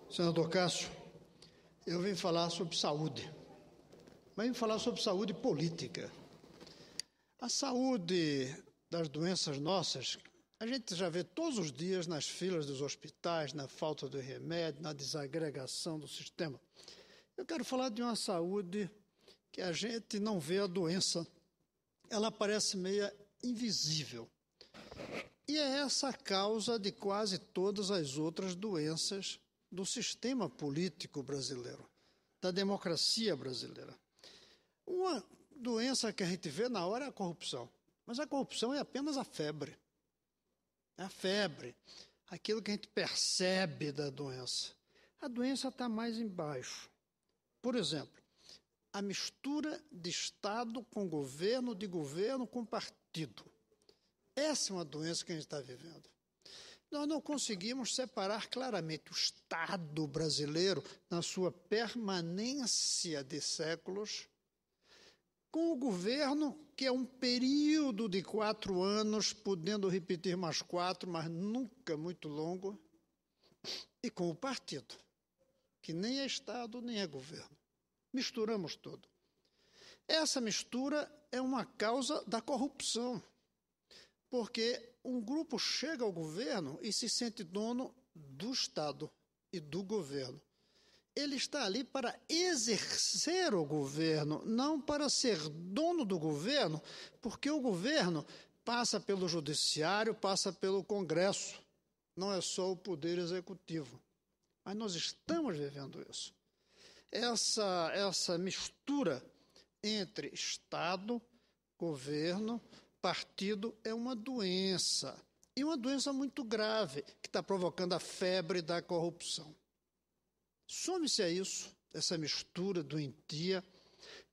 Senador Cássio, eu vim falar sobre saúde, mas vim falar sobre saúde política. A saúde das doenças nossas, a gente já vê todos os dias nas filas dos hospitais, na falta de remédio, na desagregação do sistema. Eu quero falar de uma saúde que a gente não vê a doença, ela parece meio invisível. E é essa a causa de quase todas as outras doenças do sistema político brasileiro, da democracia brasileira. Uma doença que a gente vê na hora é a corrupção, mas a corrupção é apenas a febre. É a febre, aquilo que a gente percebe da doença. A doença está mais embaixo. Por exemplo, a mistura de Estado com governo, de governo com partido. Essa é uma doença que a gente está vivendo. Nós não conseguimos separar claramente o Estado brasileiro, na sua permanência de séculos, com o governo, que é um período de 4 anos, podendo repetir mais 4, mas nunca muito longo, e com o partido, que nem é Estado, nem é governo. Misturamos tudo. Essa mistura é uma causa da corrupção, porque um grupo chega ao governo e se sente dono do Estado e do governo. Ele está ali para exercer o governo, não para ser dono do governo, porque o governo passa pelo judiciário, passa pelo Congresso, não é só o poder executivo. Mas nós estamos vivendo isso. Essa mistura entre Estado, governo, partido é uma doença, e uma doença muito grave, que está provocando a febre da corrupção. Some-se a isso, essa mistura doentia,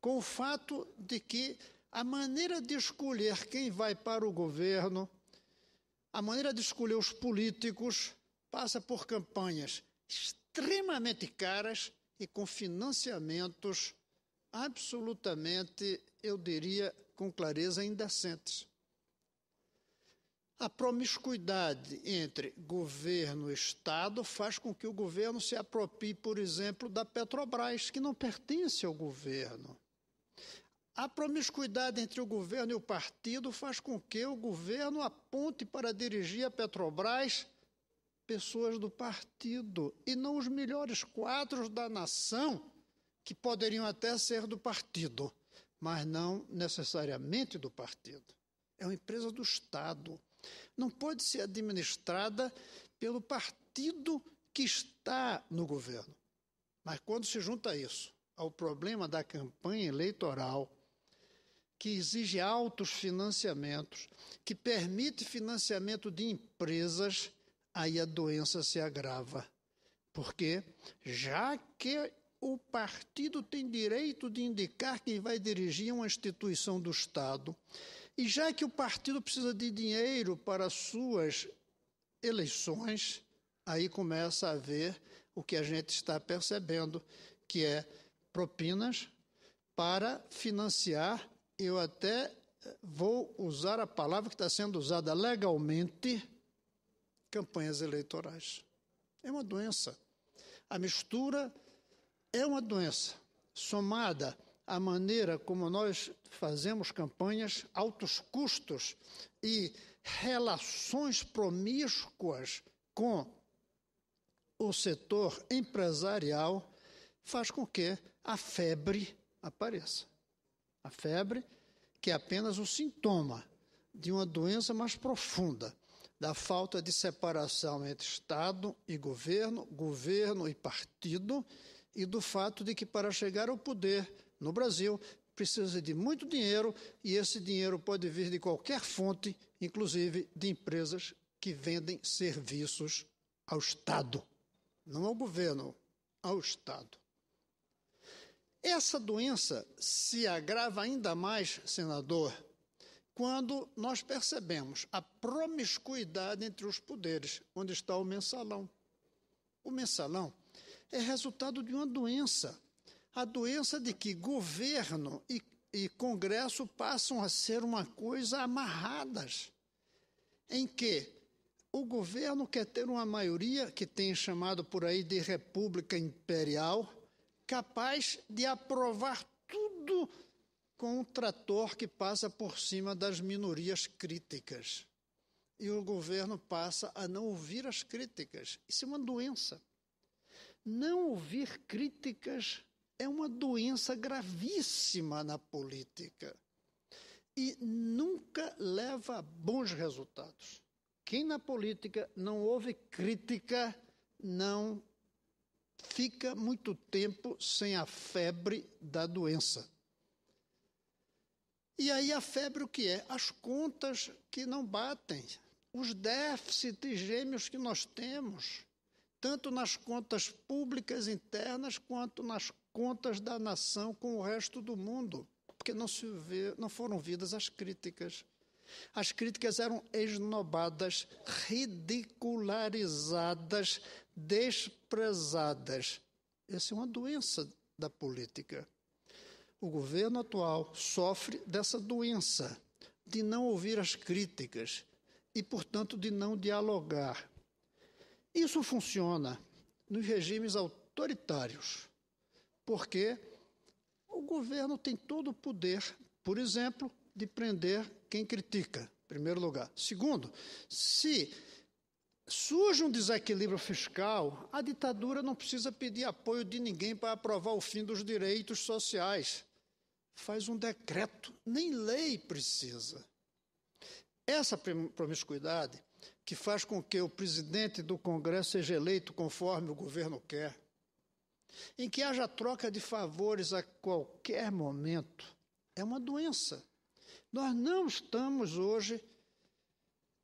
com o fato de que a maneira de escolher quem vai para o governo, a maneira de escolher os políticos, passa por campanhas extremamente caras e com financiamentos absolutamente, eu diria com clareza, indecentes. A promiscuidade entre governo e Estado faz com que o governo se aproprie, por exemplo, da Petrobras, que não pertence ao governo. A promiscuidade entre o governo e o partido faz com que o governo aponte para dirigir a Petrobras pessoas do partido, e não os melhores quadros da nação, que poderiam até ser do partido, mas não necessariamente do partido. É uma empresa do Estado. Não pode ser administrada pelo partido que está no governo. Mas quando se junta isso ao problema da campanha eleitoral, que exige altos financiamentos, que permite financiamento de empresas, aí a doença se agrava. Porque, já que o partido tem direito de indicar quem vai dirigir uma instituição do Estado, e já que o partido precisa de dinheiro para suas eleições, aí começa a haver o que a gente está percebendo, que é propinas para financiar, eu até vou usar a palavra que está sendo usada legalmente, campanhas eleitorais. É uma doença. A mistura é uma doença, somada à maneira como nós fazemos campanhas, altos custos e relações promíscuas com o setor empresarial, faz com que a febre apareça. A febre, que é apenas o sintoma de uma doença mais profunda, da falta de separação entre Estado e governo, governo e partido, e do fato de que, para chegar ao poder no Brasil, precisa de muito dinheiro, e esse dinheiro pode vir de qualquer fonte, inclusive de empresas que vendem serviços ao Estado, não ao governo, ao Estado. Essa doença se agrava ainda mais, senador, quando nós percebemos a promiscuidade entre os poderes, onde está o mensalão. O mensalão é resultado de uma doença, a doença de que governo e Congresso passam a ser uma coisa amarradas, em que o governo quer ter uma maioria, que tem chamado por aí de república imperial, capaz de aprovar tudo com um trator que passa por cima das minorias críticas. E o governo passa a não ouvir as críticas. Isso é uma doença. Não ouvir críticas é uma doença gravíssima na política e nunca leva a bons resultados. Quem na política não ouve crítica não fica muito tempo sem a febre da doença. E aí a febre o que é? As contas que não batem, os déficits gêmeos que nós temos, tanto nas contas públicas internas quanto nas contas da nação com o resto do mundo, porque não foram ouvidas as críticas. As críticas eram esnobadas, ridicularizadas, desprezadas. Essa é uma doença da política. O governo atual sofre dessa doença de não ouvir as críticas e, portanto, de não dialogar. Isso funciona nos regimes autoritários, porque o governo tem todo o poder, por exemplo, de prender quem critica, em primeiro lugar. Segundo, se surge um desequilíbrio fiscal, a ditadura não precisa pedir apoio de ninguém para aprovar o fim dos direitos sociais. Faz um decreto, nem lei precisa. Essa promiscuidade que faz com que o presidente do Congresso seja eleito conforme o governo quer, em que haja troca de favores a qualquer momento, é uma doença. Nós não estamos hoje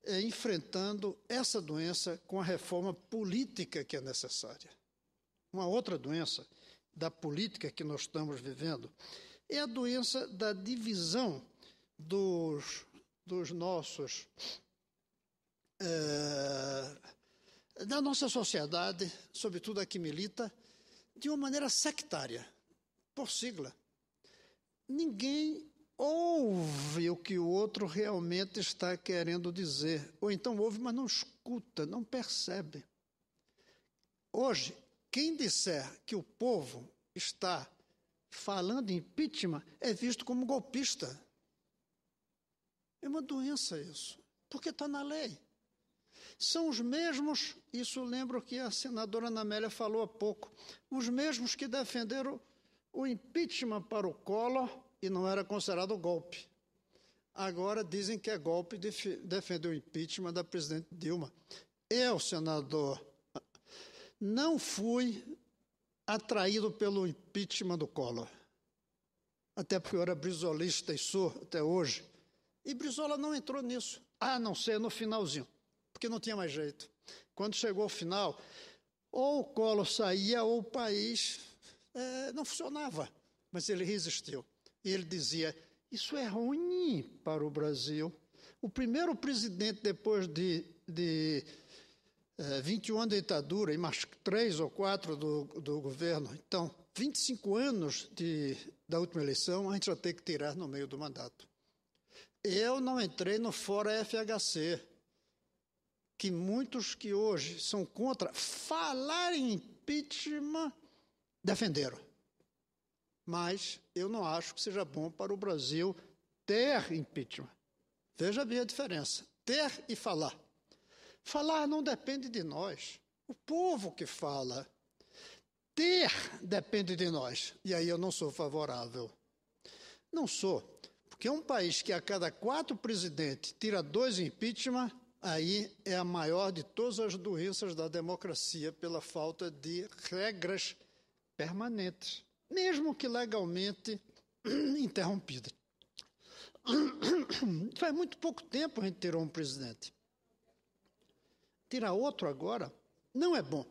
enfrentando essa doença com a reforma política que é necessária. Uma outra doença da política que nós estamos vivendo é a doença da divisão dos nossos da nossa sociedade, sobretudo a que milita, de uma maneira sectária, por sigla. Ninguém ouve o que o outro realmente está querendo dizer, ou então ouve, mas não escuta, não percebe. Hoje, quem disser que o povo está falando em impeachment é visto como golpista. É uma doença isso, porque está na lei. São os mesmos, isso lembro o que a senadora Ana Amélia falou há pouco, os mesmos que defenderam o impeachment para o Collor e não era considerado golpe. Agora dizem que é golpe defender o impeachment da presidente Dilma. Eu, senador, não fui atraído pelo impeachment do Collor, até porque eu era brizolista e sou até hoje. E Brizola não entrou nisso, a não ser no finalzinho, porque não tinha mais jeito. Quando chegou ao final, ou o Collor saía ou o país não funcionava, mas ele resistiu. E ele dizia, isso é ruim para o Brasil. O primeiro presidente, depois de 21 anos de ditadura e mais 3 ou 4 do governo, então, 25 anos da última eleição, a gente vai ter que tirar no meio do mandato. Eu não entrei no Fórum FHC, que muitos que hoje são contra falar em impeachment defenderam. Mas eu não acho que seja bom para o Brasil ter impeachment. Veja bem a diferença, ter e falar. Falar não depende de nós, o povo que fala. Ter depende de nós, e aí eu não sou favorável. Não sou, porque um país que a cada 4 presidentes tira 2 impeachment, aí é a maior de todas as doenças da democracia pela falta de regras permanentes, mesmo que legalmente interrompidas. Faz muito pouco tempo a gente tirou um presidente. Tirar outro agora não é bom,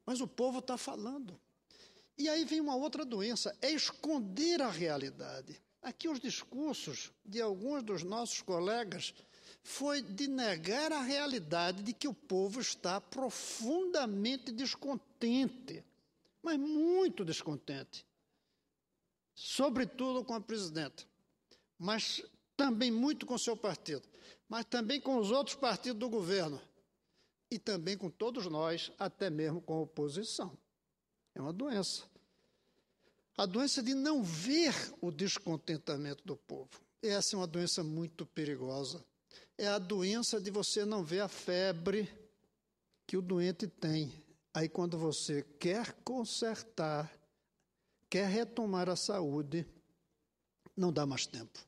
mas o povo está falando. E aí vem uma outra doença, é esconder a realidade. Aqui os discursos de alguns dos nossos colegas foi de negar a realidade de que o povo está profundamente descontente, mas muito descontente, sobretudo com a presidenta, mas também muito com seu partido. mas também com os outros partidos do governo e também com todos nós, até mesmo com a oposição. É uma doença. A doença de não ver o descontentamento do povo. Essa é uma doença muito perigosa. É a doença de você não ver a febre que o doente tem. Aí, quando você quer consertar, quer retomar a saúde, não dá mais tempo.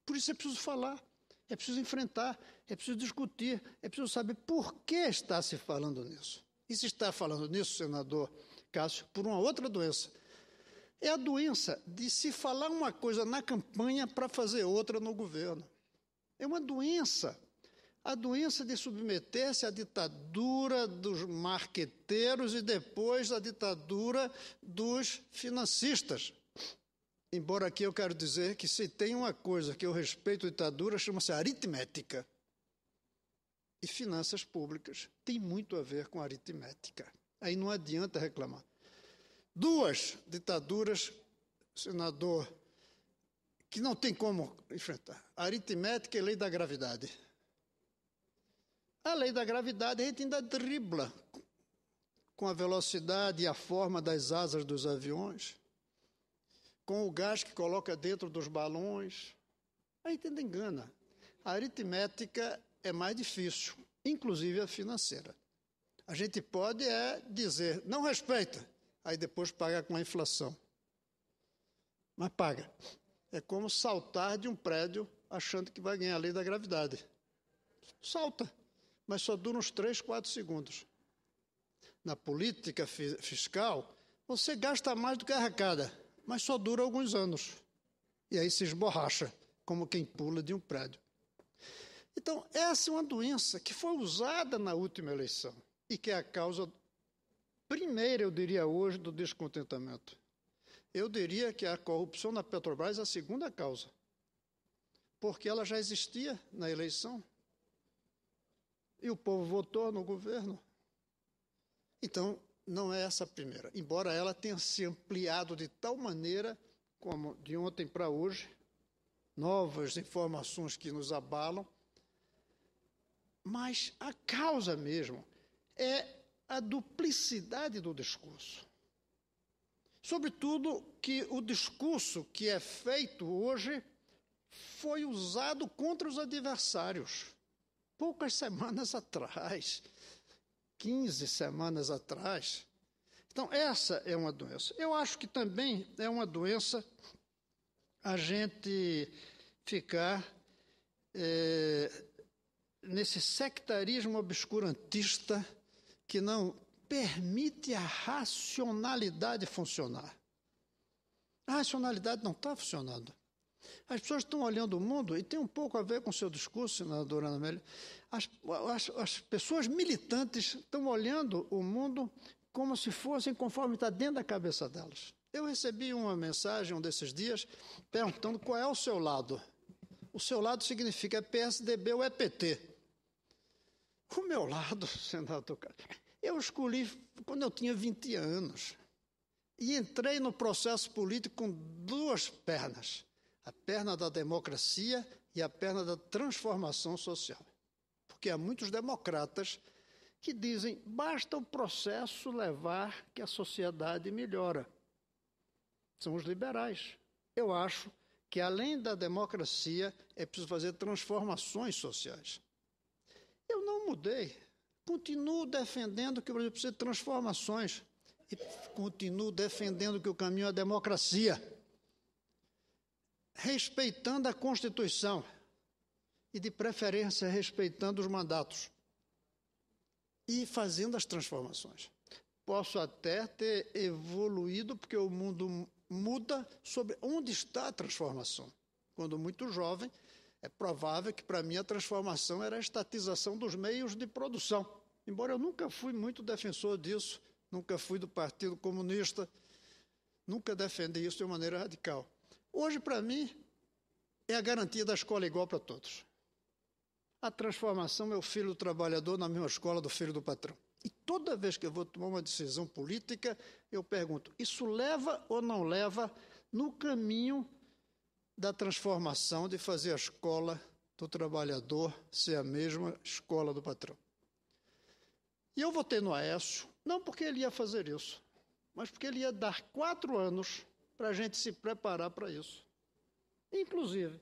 Por isso é preciso falar, é preciso enfrentar, é preciso discutir, é preciso saber por que está se falando nisso. E se está falando nisso, senador Cássio, por uma outra doença. É a doença de se falar uma coisa na campanha para fazer outra no governo. É uma doença. A doença de submeter-se à ditadura dos marqueteiros e depois à ditadura dos financistas. Embora aqui eu quero dizer que se tem uma coisa que eu respeito a ditadura, chama-se aritmética. E finanças públicas tem muito a ver com aritmética. Aí não adianta reclamar. Duas ditaduras, senador, que não tem como enfrentar. A aritmética e a lei da gravidade. A lei da gravidade a gente ainda dribla com a velocidade e a forma das asas dos aviões, com o gás que coloca dentro dos balões. A gente ainda engana. A aritmética é mais difícil, inclusive a financeira. A gente pode dizer, não respeita, aí depois paga com a inflação. Mas paga. É como saltar de um prédio achando que vai ganhar a lei da gravidade. Salta. Mas só dura uns 3, 4 segundos. Na política fiscal, você gasta mais do que arrecada, mas só dura alguns anos. E aí se esborracha, como quem pula de um prédio. Então, essa é uma doença que foi usada na última eleição e que é a causa primeira, eu diria hoje, do descontentamento. Eu diria que a corrupção na Petrobras é a segunda causa, porque ela já existia na eleição. E o povo votou no governo. Então, não é essa a primeira. Embora ela tenha se ampliado de tal maneira, como de ontem para hoje, novas informações que nos abalam, mas a causa mesmo é a duplicidade do discurso. Sobretudo que o discurso que é feito hoje foi usado contra os adversários. Poucas semanas atrás, 15 semanas atrás. Então, essa é uma doença. Eu acho que também é uma doença a gente ficar nesse sectarismo obscurantista que não permite a racionalidade funcionar. A racionalidade não está funcionando. As pessoas estão olhando o mundo, e tem um pouco a ver com o seu discurso, senadora Ana Amélia. As pessoas militantes estão olhando o mundo como se fossem conforme está dentro da cabeça delas. Eu recebi uma mensagem um desses dias perguntando qual é o seu lado. O seu lado significa é PSDB ou é PT. O meu lado, senador, eu escolhi quando eu tinha 20 anos e entrei no processo político com duas pernas. A perna da democracia e a perna da transformação social. Porque há muitos democratas que dizem, basta o processo levar que a sociedade melhora. São os liberais. Eu acho que, além da democracia, é preciso fazer transformações sociais. Eu não mudei. Continuo defendendo que o Brasil precisa de transformações. E continuo defendendo que o caminho é a democracia. Respeitando a Constituição e, de preferência, respeitando os mandatos e fazendo as transformações. Posso até ter evoluído, porque o mundo muda sobre onde está a transformação. Quando muito jovem, é provável que, para mim, a transformação era a estatização dos meios de produção. Embora eu nunca fui muito defensor disso, nunca fui do Partido Comunista, nunca defendi isso de uma maneira radical. Hoje, para mim, é a garantia da escola igual para todos. A transformação é o filho do trabalhador na mesma escola do filho do patrão. E toda vez que eu vou tomar uma decisão política, eu pergunto, isso leva ou não leva no caminho da transformação de fazer a escola do trabalhador ser a mesma escola do patrão. E eu votei no Aécio, não porque ele ia fazer isso, mas porque ele ia dar 4 anos para a gente se preparar para isso. Inclusive,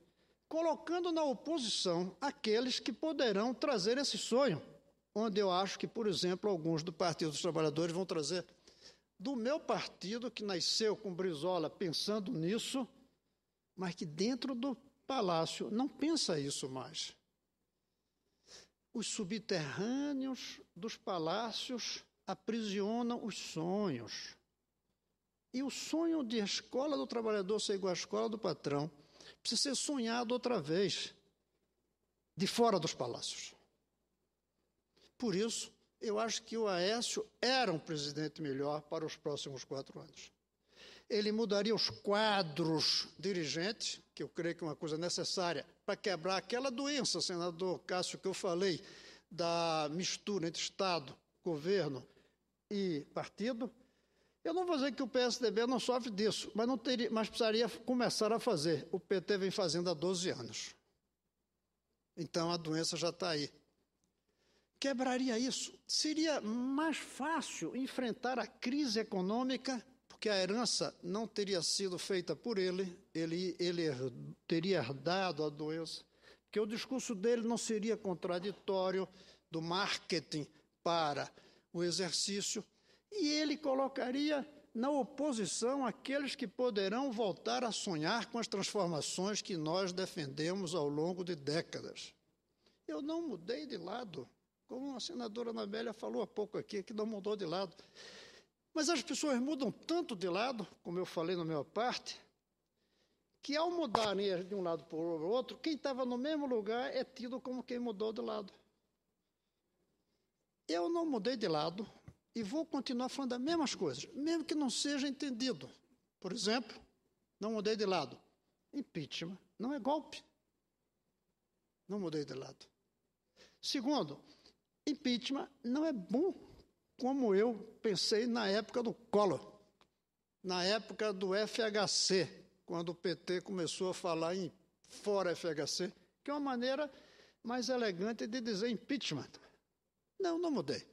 colocando na oposição aqueles que poderão trazer esse sonho, onde eu acho que, por exemplo, alguns do Partido dos Trabalhadores vão trazer. Do meu partido, que nasceu com Brizola pensando nisso, mas que dentro do Palácio não pensa isso mais. Os subterrâneos dos palácios aprisionam os sonhos. E o sonho de a escola do trabalhador ser igual à escola do patrão precisa ser sonhado outra vez, de fora dos palácios. Por isso, eu acho que o Aécio era um presidente melhor para os próximos 4 anos. Ele mudaria os quadros dirigentes, que eu creio que é uma coisa necessária, para quebrar aquela doença, senador Cássio, que eu falei, da mistura entre Estado, governo e partido. Eu não vou dizer que o PSDB não sofre disso, mas precisaria começar a fazer. O PT vem fazendo há 12 anos. Então, a doença já está aí. Quebraria isso. Seria mais fácil enfrentar a crise econômica, porque a herança não teria sido feita por ele teria herdado a doença, porque o discurso dele não seria contraditório do marketing para o exercício, e ele colocaria na oposição aqueles que poderão voltar a sonhar com as transformações que nós defendemos ao longo de décadas. Eu não mudei de lado. Como a senadora Anabélia falou há pouco aqui, que não mudou de lado. Mas as pessoas mudam tanto de lado, como eu falei na minha parte, que ao mudarem de um lado para o outro, quem estava no mesmo lugar é tido como quem mudou de lado. Eu não mudei de lado e vou continuar falando as mesmas coisas, mesmo que não seja entendido. Por exemplo, não mudei de lado. Impeachment não é golpe. Não mudei de lado. Segundo, impeachment não é bom, como eu pensei na época do Collor, na época do FHC, quando o PT começou a falar em fora FHC, que é uma maneira mais elegante de dizer impeachment. Não mudei.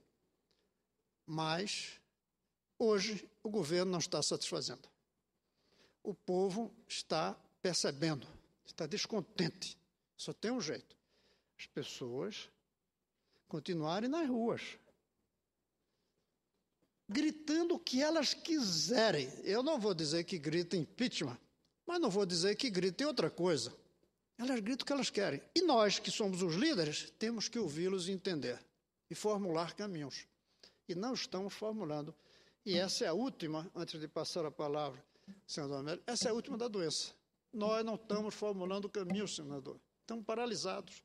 Mas, hoje, o governo não está satisfazendo. O povo está percebendo, está descontente. Só tem um jeito. As pessoas continuarem nas ruas, gritando o que elas quiserem. Eu não vou dizer que gritem impeachment, mas não vou dizer que gritem outra coisa. Elas gritam o que elas querem. E nós, que somos os líderes, temos que ouvi-los e entender e formular caminhos. E não estamos formulando. E essa é a última, antes de passar a palavra, senador Amélio, essa é a última da doença. Nós não estamos formulando caminhos, senador. Estamos paralisados.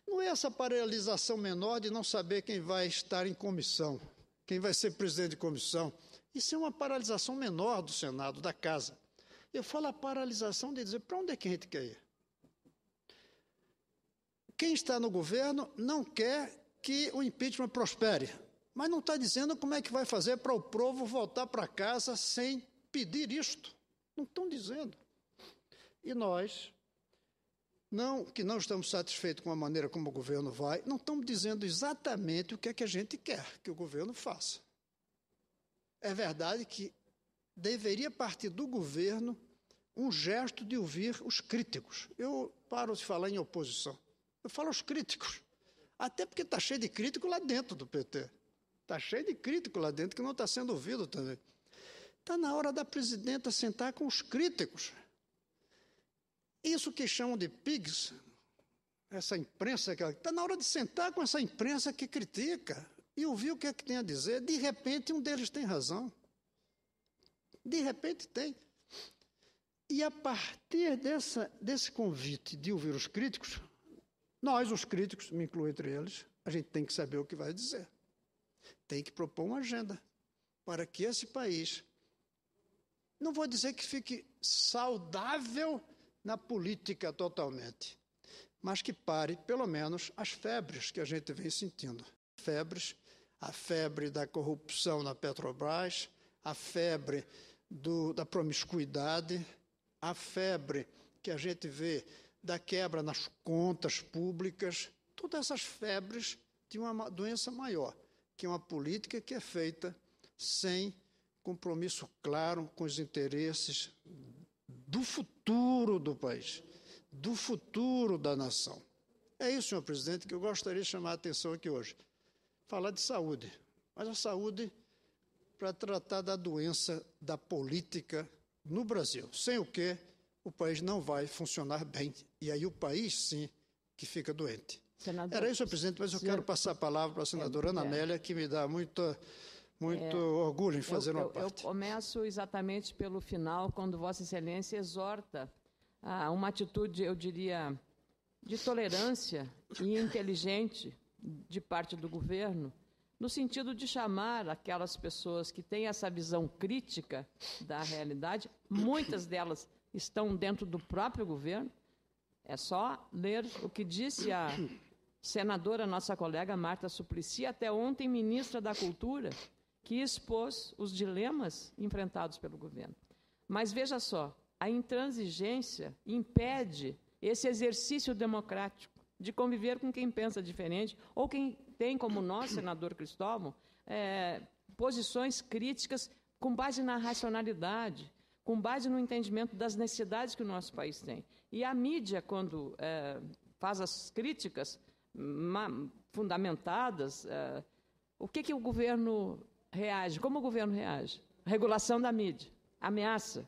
Não é essa paralisação menor de não saber quem vai estar em comissão, quem vai ser presidente de comissão. Isso é uma paralisação menor do Senado, da Casa. Eu falo a paralisação de dizer para onde é que a gente quer ir. Quem está no governo não quer que o impeachment prospere, mas não está dizendo como é que vai fazer para o povo voltar para casa sem pedir isto. Não estão dizendo. E nós, que não estamos satisfeitos com a maneira como o governo vai, não estamos dizendo exatamente o que é que a gente quer que o governo faça. É verdade que deveria partir do governo um gesto de ouvir os críticos. Eu paro de falar em oposição. Eu falo aos críticos. Até porque está cheio de crítico lá dentro do PT. Está cheio de crítico lá dentro que não está sendo ouvido também. Está na hora da presidenta sentar com os críticos. Isso que chamam de pigs, essa imprensa, está na hora de sentar com essa imprensa que critica e ouvir o que é que tem a dizer. De repente, um deles tem razão. De repente tem. E a partir desse convite de ouvir os críticos, nós, os críticos, me incluo entre eles, a gente tem que saber o que vai dizer. Tem que propor uma agenda para que esse país, não vou dizer que fique saudável na política totalmente, mas que pare, pelo menos, as febres que a gente vem sentindo. A febre da corrupção na Petrobras, a febre da promiscuidade, a febre que a gente vê da quebra nas contas públicas, todas essas febres de uma doença maior, que é uma política que é feita sem compromisso claro com os interesses do futuro do país, do futuro da nação. É isso, senhor presidente, que eu gostaria de chamar a atenção aqui hoje. Falar de saúde, mas a saúde para tratar da doença da política no Brasil, sem o que o país não vai funcionar bem, e aí o país, sim, que fica doente. Senador, era isso, senhor presidente, mas eu quero passar a palavra para a senadora Ana Amélia, que me dá muito orgulho em fazer uma parte. Eu começo exatamente pelo final, quando Vossa Excelência exorta a uma atitude, eu diria, de tolerância e inteligente de parte do governo, no sentido de chamar aquelas pessoas que têm essa visão crítica da realidade, muitas delas estão dentro do próprio governo. É só ler o que disse a senadora, nossa colega Marta Suplicy, até ontem ministra da Cultura, que expôs os dilemas enfrentados pelo governo. Mas veja só, a intransigência impede esse exercício democrático de conviver com quem pensa diferente ou quem tem, como nós, senador Cristóvão, posições críticas com base na racionalidade, com base no entendimento das necessidades que o nosso país tem. E a mídia, quando faz as críticas fundamentadas, o que o governo reage? Como o governo reage? Regulação da mídia, ameaça.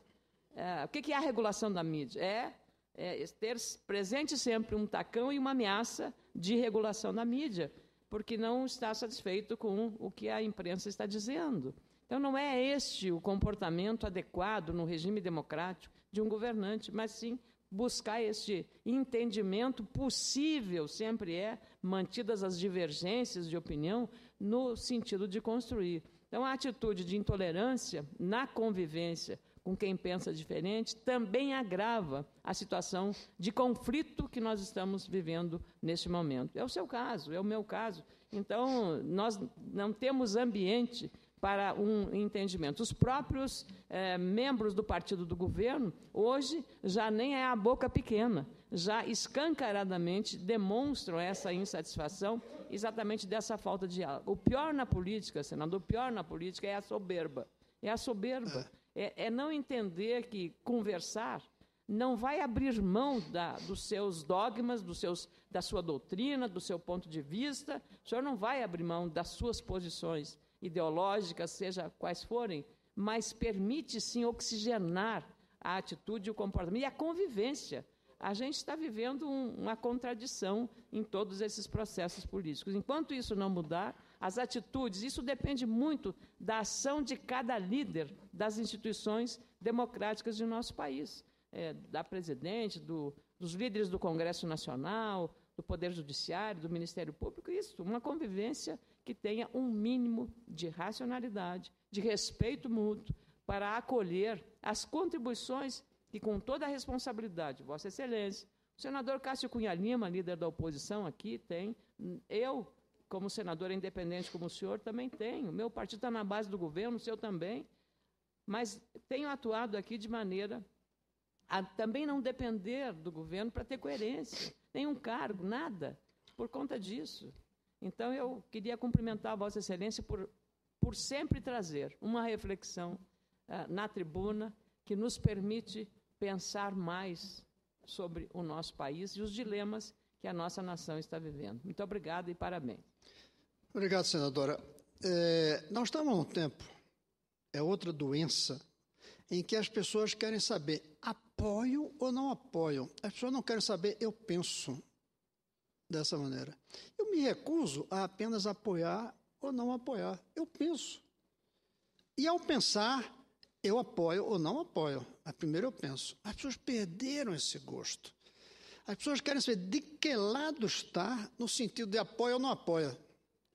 O que é a regulação da mídia? É ter presente sempre um tacão e uma ameaça de regulação da mídia, porque não está satisfeito com o que a imprensa está dizendo. Então, não é este o comportamento adequado no regime democrático de um governante, mas sim buscar este entendimento possível, sempre mantidas as divergências de opinião, no sentido de construir. Então, a atitude de intolerância na convivência com quem pensa diferente também agrava a situação de conflito que nós estamos vivendo neste momento. É o seu caso, é o meu caso. Então, nós não temos ambiente para um entendimento. Os próprios membros do partido do governo, hoje, já nem é a boca pequena, já escancaradamente demonstram essa insatisfação exatamente dessa falta de diálogo. O pior na política, senador, o pior na política é a soberba. É a soberba. É não entender que conversar não vai abrir mão dos seus dogmas, da sua doutrina, do seu ponto de vista. O senhor não vai abrir mão das suas posições ideológicas, seja quais forem, mas permite, sim, oxigenar a atitude e o comportamento. E a convivência. A gente está vivendo uma contradição em todos esses processos políticos. Enquanto isso não mudar, as atitudes, isso depende muito da ação de cada líder das instituições democráticas de nosso país, da presidente, dos líderes do Congresso Nacional, do Poder Judiciário, do Ministério Público, isso, uma convivência que tenha um mínimo de racionalidade, de respeito mútuo, para acolher as contribuições que, com toda a responsabilidade, Vossa Excelência, o senador Cássio Cunha Lima, líder da oposição aqui, tem, eu, como senador independente como o senhor, também tenho, meu partido está na base do governo, o seu também, mas tenho atuado aqui de maneira a também não depender do governo para ter coerência, nenhum cargo, nada, por conta disso. Então, eu queria cumprimentar a Vossa Excelência por sempre trazer uma reflexão na tribuna que nos permite pensar mais sobre o nosso país e os dilemas que a nossa nação está vivendo. Muito obrigado e parabéns. Obrigado, senadora. Nós estamos num tempo, outra doença, em que as pessoas querem saber apoio ou não apoiam. As pessoas não querem saber eu penso dessa maneira. Eu me recuso a apenas apoiar ou não apoiar. Eu penso. E ao pensar, eu apoio ou não apoio. Primeiro eu penso. As pessoas perderam esse gosto. As pessoas querem saber de que lado está no sentido de apoia ou não apoia.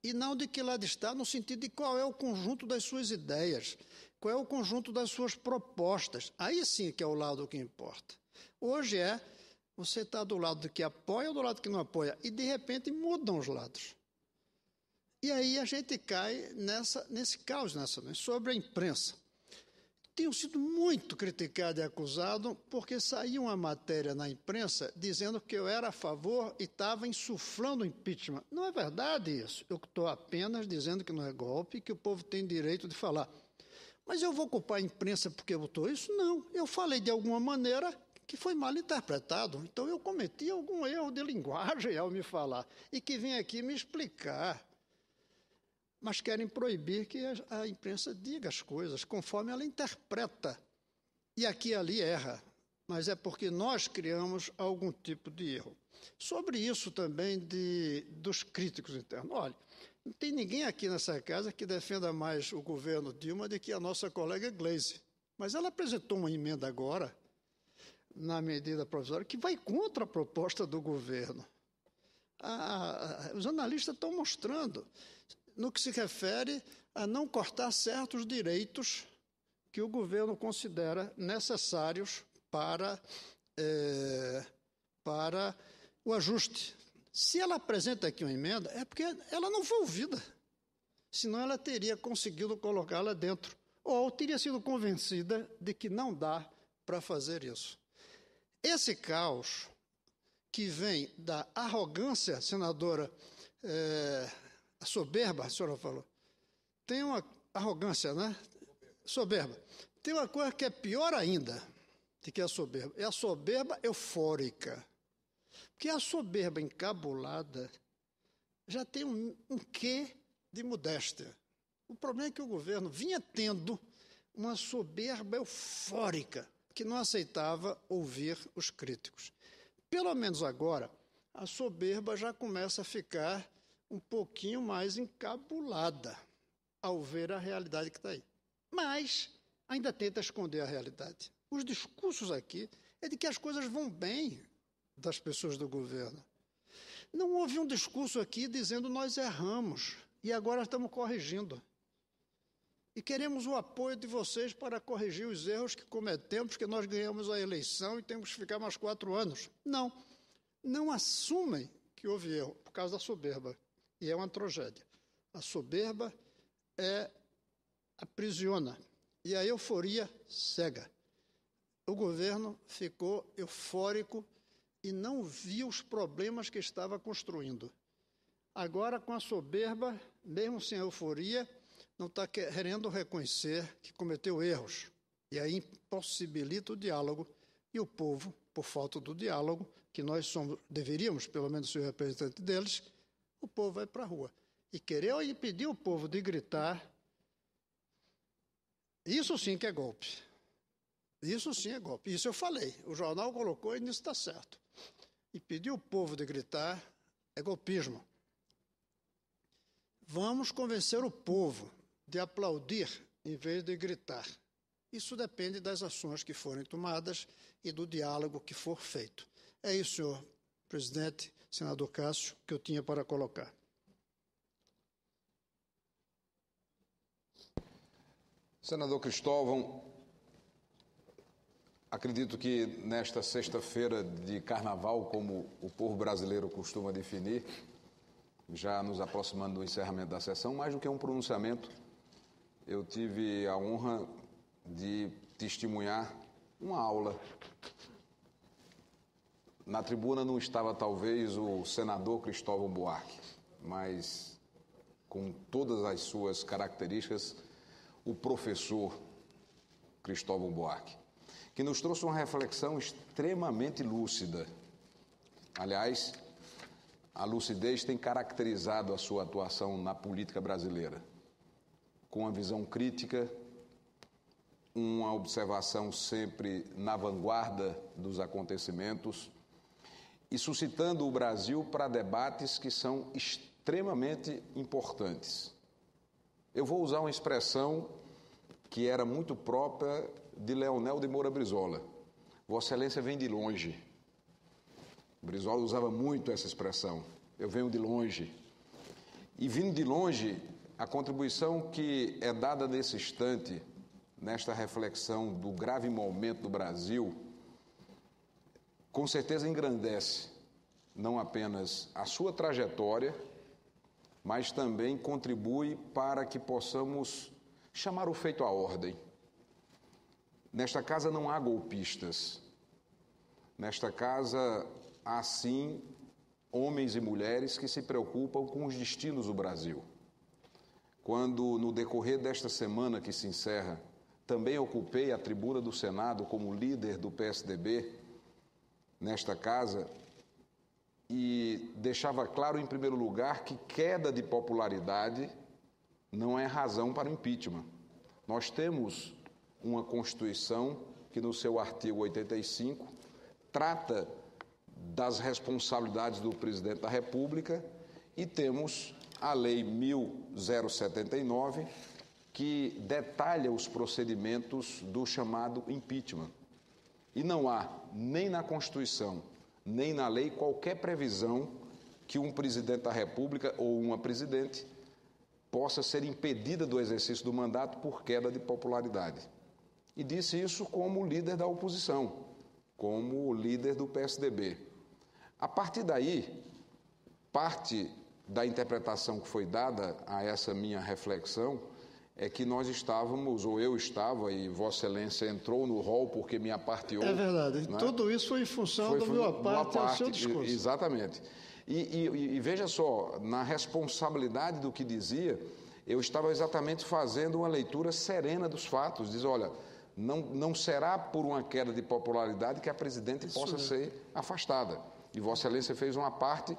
E não de que lado está no sentido de qual é o conjunto das suas ideias, qual é o conjunto das suas propostas. Aí sim que é o lado que importa. Hoje você está do lado que apoia ou do lado que não apoia. E, de repente, mudam os lados. E aí a gente cai nesse caos, sobre a imprensa. tenho sido muito criticado e acusado porque saiu uma matéria na imprensa dizendo que eu era a favor e estava insuflando o impeachment. Não é verdade isso. Eu estou apenas dizendo que não é golpe e que o povo tem direito de falar. Mas eu vou culpar a imprensa porque botou isso? Não. Eu falei de alguma maneira que foi mal interpretado. Então eu cometi algum erro de linguagem ao me falar e que vem aqui me explicar. Mas querem proibir que a imprensa diga as coisas conforme ela interpreta. E aqui e ali erra, mas é porque nós criamos algum tipo de erro. Sobre isso também dos críticos internos. Olha, não tem ninguém aqui nessa casa que defenda mais o governo Dilma do que a nossa colega Gleisi. Mas ela apresentou uma emenda agora, na medida provisória, que vai contra a proposta do governo. Os analistas estão mostrando no que se refere a não cortar certos direitos que o governo considera necessários para o ajuste. Se ela apresenta aqui uma emenda, é porque ela não foi ouvida, senão ela teria conseguido colocá-la dentro, ou teria sido convencida de que não dá para fazer isso. Esse caos que vem da arrogância, senadora, a soberba, a senhora falou, tem uma arrogância, né? Soberba. Tem uma coisa que é pior ainda do que a soberba, é a soberba eufórica. Porque a soberba encabulada já tem um quê de modéstia. O problema é que o governo vinha tendo uma soberba eufórica, que não aceitava ouvir os críticos. Pelo menos agora, a soberba já começa a ficar um pouquinho mais encabulada ao ver a realidade que está aí. Mas ainda tenta esconder a realidade. Os discursos aqui é de que as coisas vão bem das pessoas do governo. Não houve um discurso aqui dizendo nós erramos e agora estamos corrigindo. E queremos o apoio de vocês para corrigir os erros que cometemos, porque nós ganhamos a eleição e temos que ficar mais 4 anos. Não assumem que houve erro por causa da soberba. E é uma tragédia. A soberba aprisiona e a euforia cega. O governo ficou eufórico e não viu os problemas que estava construindo. Agora, com a soberba, mesmo sem a euforia, não está querendo reconhecer que cometeu erros. E aí impossibilita o diálogo. E o povo, por falta do diálogo, que nós deveríamos, pelo menos, ser representante deles, o povo vai para a rua. E querer impedir o povo de gritar, isso sim que é golpe. Isso sim é golpe. Isso eu falei. O jornal colocou e nisso está certo. Impedir o povo de gritar é golpismo. Vamos convencer o povo de aplaudir em vez de gritar. Isso depende das ações que forem tomadas e do diálogo que for feito. É isso, senhor presidente, senador Cássio, que eu tinha para colocar. Senador Cristóvão, acredito que nesta sexta-feira de carnaval, como o povo brasileiro costuma definir, já nos aproximando do encerramento da sessão, mais do que um pronunciamento, eu tive a honra de testemunhar uma aula. Na tribuna não estava talvez o senador Cristóvão Buarque, mas com todas as suas características, o professor Cristóvão Buarque, que nos trouxe uma reflexão extremamente lúcida. Aliás, a lucidez tem caracterizado a sua atuação na política brasileira, com uma visão crítica, uma observação sempre na vanguarda dos acontecimentos e suscitando o Brasil para debates que são extremamente importantes. Eu vou usar uma expressão que era muito própria de Leonel de Moura Brizola. Vossa Excelência vem de longe. Brizola usava muito essa expressão. Eu venho de longe. E vindo de longe, a contribuição que é dada nesse instante, nesta reflexão do grave momento do Brasil, com certeza engrandece não apenas a sua trajetória, mas também contribui para que possamos chamar o feito à ordem. Nesta casa não há golpistas. Nesta casa há, sim, homens e mulheres que se preocupam com os destinos do Brasil. Quando, no decorrer desta semana que se encerra, também ocupei a tribuna do Senado como líder do PSDB nesta casa e deixava claro, em primeiro lugar, que queda de popularidade não é razão para o impeachment. Nós temos uma Constituição que, no seu artigo 85, trata das responsabilidades do presidente da República e temos a Lei 1079, que detalha os procedimentos do chamado impeachment. E não há, nem na Constituição, nem na lei, qualquer previsão que um presidente da República ou uma presidente possa ser impedida do exercício do mandato por queda de popularidade. E disse isso como líder da oposição, como líder do PSDB. A partir daí, parte da interpretação que foi dada a essa minha reflexão é que nós estávamos, ou eu estava, e Vossa Excelência entrou no rol porque me aparteou. É verdade. Né? Tudo isso foi em função do meu aparte ao seu discurso. Exatamente. E veja só, na responsabilidade do que dizia, eu estava exatamente fazendo uma leitura serena dos fatos. Diz, olha, não será por uma queda de popularidade que a presidente possa ser afastada. E Vossa Excelência fez uma parte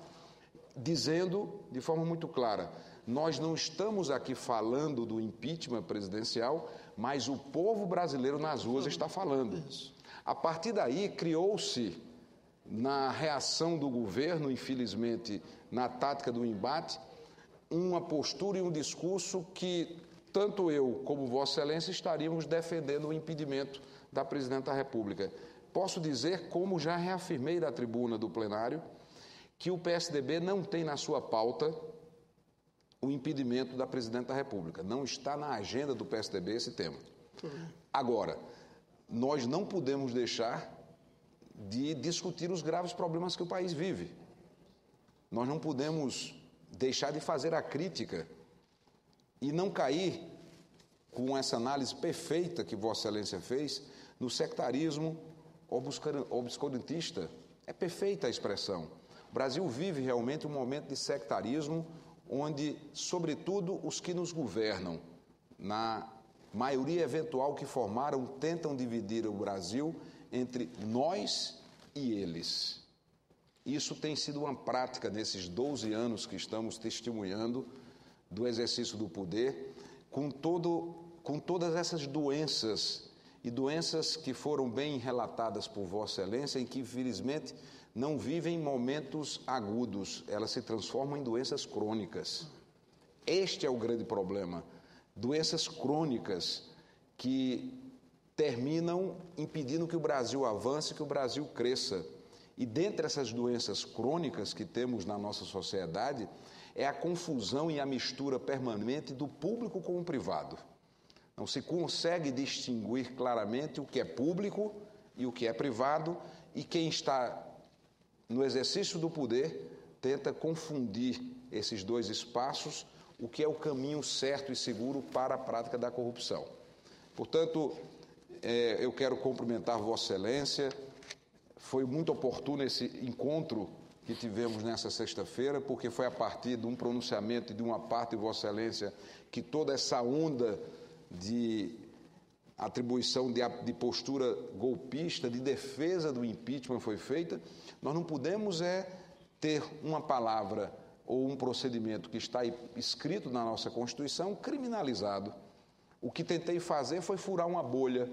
dizendo de forma muito clara, nós não estamos aqui falando do impeachment presidencial, mas o povo brasileiro nas ruas está falando. A partir daí, criou-se, na reação do governo, infelizmente, na tática do embate, uma postura e um discurso que tanto eu como Vossa Excelência estaríamos defendendo o impedimento da Presidente da República. Posso dizer, como já reafirmei da tribuna do plenário, que o PSDB não tem na sua pauta o impedimento da Presidente da República. Não está na agenda do PSDB esse tema. Agora, nós não podemos deixar de discutir os graves problemas que o país vive. Nós não podemos deixar de fazer a crítica e não cair com essa análise perfeita que Vossa Excelência fez no sectarismo obscurantista. É perfeita a expressão. O Brasil vive realmente um momento de sectarismo onde, sobretudo, os que nos governam, na maioria eventual que formaram, tentam dividir o Brasil entre nós e eles. Isso tem sido uma prática nesses 12 anos que estamos testemunhando do exercício do poder, com todas essas doenças, e doenças que foram bem relatadas por Vossa Excelência, em que, infelizmente, não vivem momentos agudos, elas se transformam em doenças crônicas. Este é o grande problema. Doenças crônicas que terminam impedindo que o Brasil avance, que o Brasil cresça. E dentre essas doenças crônicas que temos na nossa sociedade, é a confusão e a mistura permanente do público com o privado. Não se consegue distinguir claramente o que é público e o que é privado, e quem está no exercício do poder tenta confundir esses dois espaços, o que é o caminho certo e seguro para a prática da corrupção. Portanto, eu quero cumprimentar Vossa Excelência. Foi muito oportuno esse encontro que tivemos nessa sexta-feira, porque foi a partir de um pronunciamento de uma parte de Vossa Excelência que toda essa onda de atribuição de postura golpista, de defesa do impeachment foi feita. Nós não podemos ter uma palavra ou um procedimento que está escrito na nossa Constituição criminalizado. O que tentei fazer foi furar uma bolha,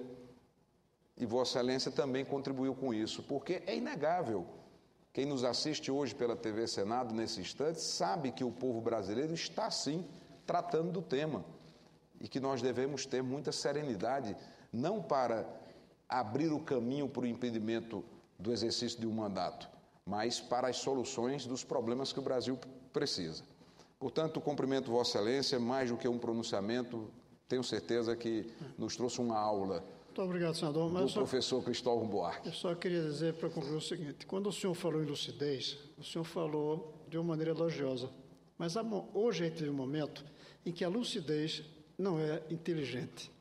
e Vossa Excelência também contribuiu com isso, porque é inegável. Quem nos assiste hoje pela TV Senado, nesse instante, sabe que o povo brasileiro está, sim, tratando do tema e que nós devemos ter muita serenidade, não para abrir o caminho para o impedimento do exercício de um mandato, mas para as soluções dos problemas que o Brasil precisa. Portanto, cumprimento Vossa Excelência, mais do que um pronunciamento, tenho certeza que nos trouxe uma aula. Muito obrigado, senador. Do professor Cristóvão Buarque. Eu só queria dizer, para concluir, o seguinte: quando o senhor falou em lucidez, o senhor falou de uma maneira elogiosa, mas hoje a gente vive um momento em que a lucidez não é inteligente.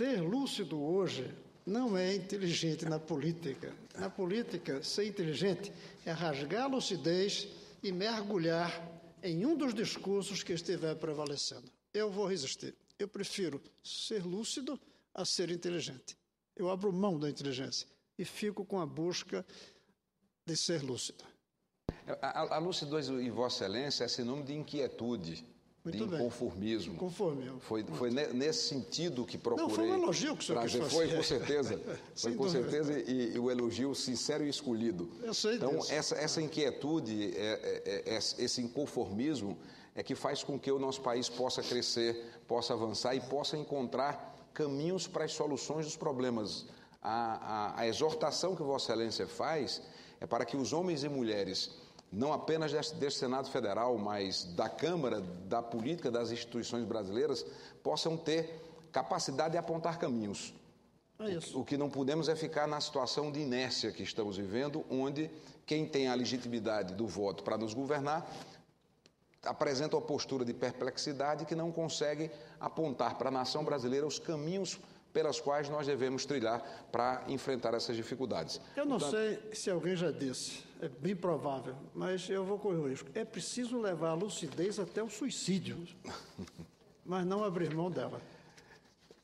ser lúcido hoje não é inteligente na política. Na política, ser inteligente é rasgar a lucidez e mergulhar em um dos discursos que estiver prevalecendo. Eu vou resistir. Eu prefiro ser lúcido a ser inteligente. Eu abro mão da inteligência e fico com a busca de ser lúcido. A lucidez em Vossa Excelência é sinônimo de inquietude, Muito de bem. inconformismo. Conforme. Foi nesse sentido que procurei. Não, foi um elogio que o senhor trazer. quis Foi, fazer. com certeza. Foi Sem com dúvida. certeza e o elogio sincero e escolhido. Eu sei então, disso. essa inquietude, esse inconformismo é que faz com que o nosso país possa crescer, possa avançar e possa encontrar caminhos para as soluções dos problemas. A exortação que Vossa Excelência faz é para que os homens e mulheres, não apenas deste Senado Federal, mas da Câmara, da política, das instituições brasileiras, possam ter capacidade de apontar caminhos. É isso. O que não podemos é ficar na situação de inércia que estamos vivendo, onde quem tem a legitimidade do voto para nos governar apresenta uma postura de perplexidade que não consegue apontar para a nação brasileira os caminhos pelas quais nós devemos trilhar para enfrentar essas dificuldades. Eu não sei se alguém já disse, é bem provável, mas eu vou correr o risco. É preciso levar a lucidez até o suicídio, mas não abrir mão dela.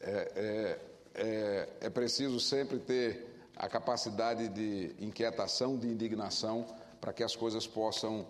É preciso sempre ter a capacidade de inquietação, de indignação, para que as coisas possam